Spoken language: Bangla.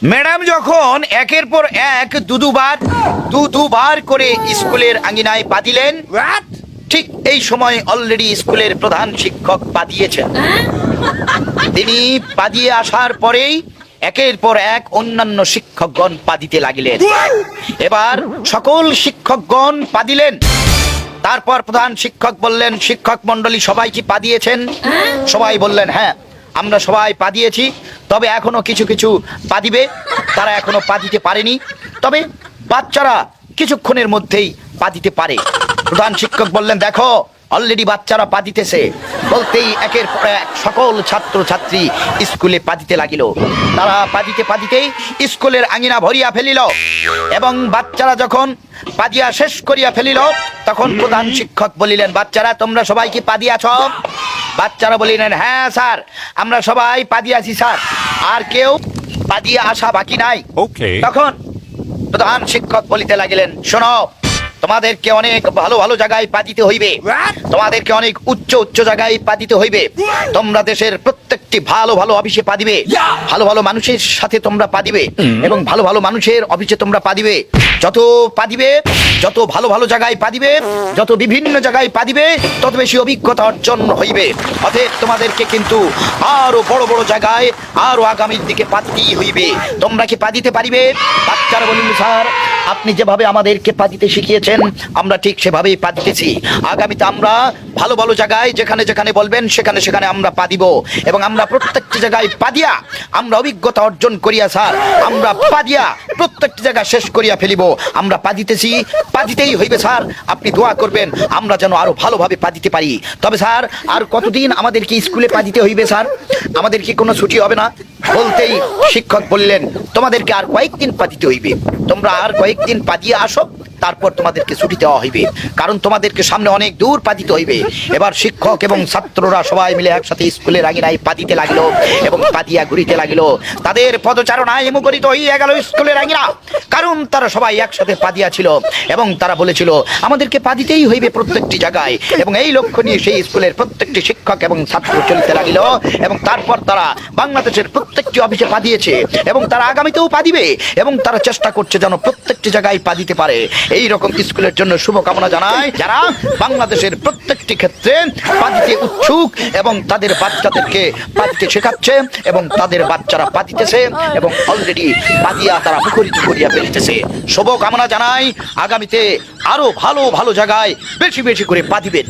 ম্যাডাম যখন একের পর এক দুবার করে স্কুলের আঙ্গিনায় পা দিলেন, ঠিক এই সময় অলরেডি স্কুলের প্রধান শিক্ষক পা দিয়েছেন। তিনি পা দিয়ে আসার পরেই একের পর এক অন্যান্য শিক্ষকগণ পা দিতে লাগিলেন। এবার সকল শিক্ষকগণ পা দিলেন। তারপর প্রধান শিক্ষক বললেন, শিক্ষক মন্ডলী সবাই কি পা দিয়েছেন? সবাই বললেন হ্যাঁ, আমরা সবাই পা দিয়েছি, তবে এখনো কিছু কিছু পা দিবে, তারা এখনো পা দিতে পারেনি, তবে বাচ্চারা কিছুক্ষণের মধ্যেই পা দিতে পারে। প্রধান শিক্ষক বললেন, দেখো অলরেডি বাচ্চারা পা দিতেছে। বলতেই একের পর এক সকল ছাত্র ছাত্রী স্কুলে পা দিতে লাগিল। তারা পা দিতেই স্কুলের আঙিনা ভরিয়া ফেলিল, এবং বাচ্চারা যখন পা দিয়া শেষ করিয়া ফেলিল, তখন প্রধান শিক্ষক বলিলেন, বাচ্চারা তোমরা সবাই কি পা দিয়াছ? বাচ্চারা বলিলেন, হ্যাঁ স্যার, আমরা সবাই পা দিয়াছি স্যার, আর কেউ পা দিয়ে আসা বাকি নাই। তখন প্রধান শিক্ষক বলিতে লাগিলেন, শোনো, তোমাদেরকে অনেক ভালো ভালো জায়গায় পা দিতে হইবে, তোমাদেরকে অনেক উচ্চ উচ্চ জায়গায় পা দিতে হইবে। তোমরা দেশের প্রত্যেকটি ভালো ভালো অফিসে পা দিবে, ভালো ভালো মানুষের সাথে তোমরা পা দিবে, এবং ভালো ভালো মানুষের অফিসে তোমরা পা দিবে। যত পা দিবে, যত ভালো ভালো জায়গায় পা দিবে, যত বিভিন্ন জায়গায় পা দিবে, তত বেশি অভিজ্ঞতা অর্জন হইবে। অতএব তোমাদেরকে কিন্তু আরো বড় বড় জায়গায় আরো আগামীর দিকে পা দিতেই হইবে। তোমরা কি পা দিতে পারিবে? বাচ্চারা বলিল, স্যার আপনি যেভাবে আমাদেরকে পা দিতে শিখিয়েছেন, আমরা ঠিক সেভাবেই পা দিতেছি। আগামীতে আমরা ভালো ভালো জায়গায় যেখানে যেখানে বলবেন সেখানে সেখানে আমরা পা দিব, এবং আমরা প্রত্যেকটি জায়গায় পা দিয়া আমরা অভিজ্ঞতা অর্জন করিয়া স্যার আমরা পা দিয়া প্রত্যেকটি জায়গা শেষ করিয়া ফেলিব। আমরা পা দিতেছি, পা দিতেই হইবে স্যার, আপনি দোয়া করবেন আমরা যেন আরো ভালোভাবে পা দিতে পারি। তবে স্যার আর কতদিন আমাদেরকে স্কুলে পা দিতে হইবে স্যার? আমাদের কি কোনো ছুটি হবে না? বলতেই শিক্ষক বললেন, তোমাদেরকে আর কয়েকদিন পা দিতে হইবে, তোমরা আর কয়েকদিন পা দিয়ে আসো, তারপর তোমাদেরকে ছুটি দেওয়া হইবে, কারণ তোমাদেরকে সামনে অনেক দূর পা দিতে হইবে। এবার শিক্ষক এবং ছাত্ররা সবাই মিলে একসাথে স্কুলের আঙিনায় পা দিতে লাগিল, এবং পা দিয়া ঘুরিতে লাগিল। তাদের পদচারণায় মুখরিত হইয়া গেল স্কুলের আঙিনা, কারণ তারা সবাই একসাথে পা দিয়াছিল, এবং তারা বলেছিল আমাদেরকে পা দিতেই হইবে প্রত্যেকটি জায়গায়। এবং এই লক্ষ্য নিয়ে সেই স্কুলের প্রত্যেকটি শিক্ষক এবং ছাত্র চলিতে লাগিল, এবং তারপর তারা বাংলাদেশের প্রত্যেকটি অফিসে পা দিয়েছে, এবং তারা আগামীতেও পা দিবে, এবং তারা চেষ্টা করছে যেন প্রত্যেকটি জায়গায় পা দিতে পারে। এই রকম স্কুলের জন্য শুভকামনা জানাই, যারা বাংলাদেশের প্রত্যেকটি ক্ষেত্রে পা দিতে উৎসুক, এবং তাদের বাচ্চাদেরকে পা দিতে শেখাচ্ছে, এবং তাদের বাচ্চারা পা দিতেছে, এবং অলরেডি পা দিয়া তারা মুখরিত করিয়া ফেলিতেছে। শুভকামনা জানাই, আগামীতে আরো ভালো ভালো জায়গায় বেশি বেশি করে পা দিবেন।